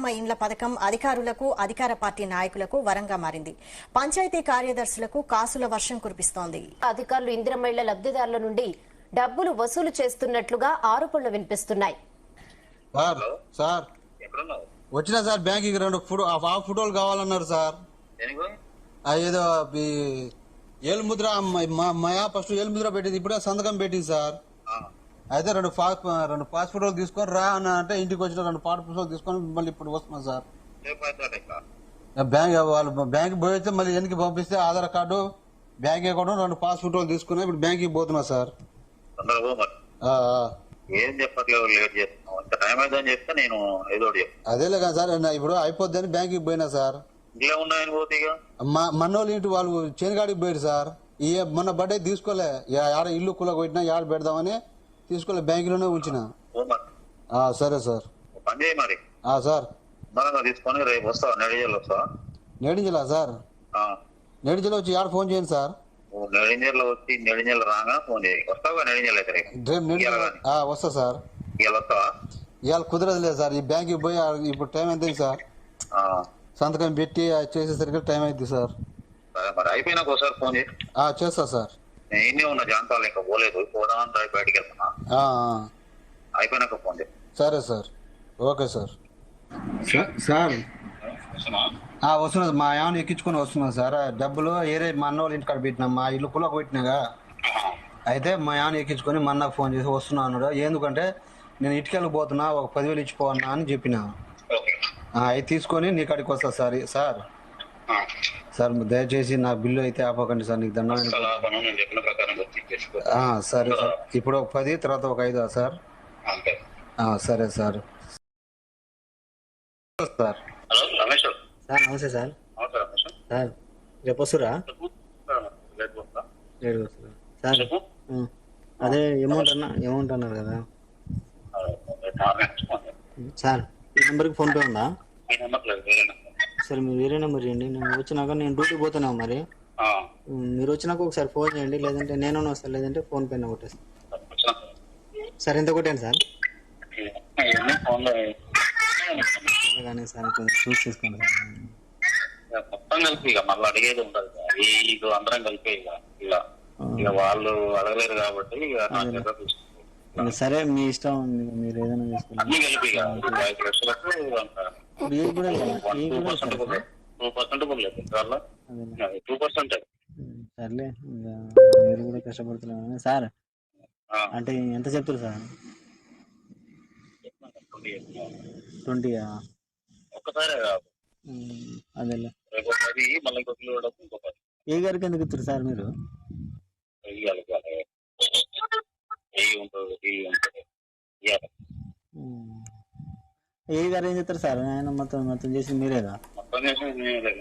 ఇందిరమ్మ ఇండ్ల పథకం అధికారులకు అధికార పార్టీ నాయకులకు వరంగా మారింది. పంచాయతీ కార్యదర్శులకు కాసుల వర్షం కురిపిస్తోంది. అధికారులు ఇందిరమ్మ ఇళ్ల లబ్ధిదారుల నుండి డబ్బులు వసూలు చేస్తున్నట్లుగా ఆరోపణలు వినిపిస్తున్నాయి. వచ్చినా సార్ బ్యాంకింగ్ 2 ఫోటోలు కావాలన్నారు సార్. ఏదో ఏలుముద్ర ఫస్ట్ ఏలుముద్ర పెట్టింది, ఇప్పుడే సంతకం పెట్టింది సార్. అయితే 2 పాస్ ఫోటోలు తీసుకొని రా అని అంటే ఇంటికి వచ్చిన 2 పాస్ ఫోటోలు తీసుకొని మళ్ళీ ఇప్పుడు వస్తున్నా సార్. బ్యాంక్ పోయితే మళ్ళీ వెనక్కి పంపిస్తే Aadhaar card bank account 2 pass ఫోటోలు తీసుకున్నా ఇప్పుడు బ్యాంక్కి పోతున్నా సార్. ఏం చెప్పట్లేదు, లేట్ చేస్తున్నావు, ఇంత టైం అవుతుందని చెప్తే నేను ఏదో అదేలే కదా సార్, ఇప్పుడు అయిపోద్దని బ్యాంక్కి పోయినా సార్. ఇంట్లో ఉన్నాయని పోతే మన్నోళ్ళు ఇంటి వాళ్ళు చేనుగాడికి పోయారు సార్. మొన్న బర్త్డే తీసుకోలే, ఆడ ఇల్లు కుల కొట్టినా ఆడ పెడదామని తీసుకోలే, బ్యాంకులోనే ఉంచిన. సరే సార్, పని చేయి మరి. సార్ తీసుకొని రేపు వస్తావా? నెడిజల్ వస్తావా? నేడింజలా సార్? నేడింజల్ వచ్చి ఆడ ఫోన్ చేయండి సార్. నెడిజల్ వచ్చి నెడిజల్ రాగా ఫోన్ చేయి. వస్తావా? నెడిజల్ అయితే వస్తా సార్. ఇవాళ వస్తావా? ఇవాళ కుదరదులేదు సార్, ఈ బ్యాంక్కి పోయి ఇప్పుడు టైం ఎంత సార్, సంతకం పెట్టి చేసేసరికి టైం అయింది సార్. మరి అయిపోయినాక ఒకసారి ఫోన్ చేయి. చేస్తా సార్. నేను ఇన్నే ఉన్నా, జాంతాలు ఇంకా పోలేదు, పోదామని బయటికి వెళ్తున్నా. అయిపోయినాక ఫోన్ చేయి. సరే సార్, ఓకే సార్. సార్ వస్తున్నా, మా ఏమైనా ఎక్కించుకొని వస్తున్నా సార్. డబ్బులు ఏరే మా అన్న వాళ్ళ ఇంటికాడ పెట్టినా, మా ఇల్లు కులకు పెట్టినాగా. అయితే మా ఏమైనా ఎక్కించుకొని మా అన్నకు ఫోన్ చేసి వస్తున్నా అన్నాడు. ఎందుకంటే నేను ఇటుకెళ్ళి పోతున్నా, ఒక 10,000 ఇచ్చిపోవన్నా అని చెప్పిన. అవి తీసుకొని నీ కాడికి వస్తా సార్. సార్ దయచేసి నా బిల్లు అయితే ఆపకండి సార్, నీకు దండం. సరే సార్, ఇప్పుడు ఒక 10 తర్వాత ఒక 5 సార్. సరే సార్. సార్ నమస్తే సార్. సార్ రేపు వస్తురా? సార్ అదే అమౌంట్ అన్నారు కదా సార్. ఈ నెంబర్కి ఫోన్పే ఉందా? సరే మీరు వేరే నెంబర్ ఇవ్వండి, నేను వచ్చినాక నేను డ్యూటీ పోతున్నా. మరి మీరు వచ్చినాక ఒకసారి ఫోన్ చేయండి, లేదంటే నేను వస్తాను, లేదంటే ఫోన్ పే కొట్టేస్తాను సార్. ఎంత కొట్టాను సార్? కానీ సార్ కొంచెం చూసి తీసుకోండి మొత్తం కలిపి ఇక మళ్ళీ అడిగేది ఉండదు. ఇది అందరం కలిపి ఇక వాళ్ళు అడగలేరు కాబట్టి సరే మీ ఇష్టం, మీరు ఏదైనా చేసుకోండి. అన్ని కలిపి 5 లక్షలకు 2% కూడా లేదు, 2%. సర్లే, మీరు కూడా కష్టపడుతున్నారు సార్. అంటే ఎంత చెప్తారు సార్? 20 ఒక్కసారే కాదు, అదేలే. రేపు 10 మళ్ళీ ఇంకో కిలో ఇంకో 10. ఏ గారికి ఎందుకు ఇస్తారు సార్ మీరు? ఏ గారు ఏం చెప్తారు సార్? ఆయన మొత్తం చేసి మీరేగా? మొత్తం చేసి మీరే.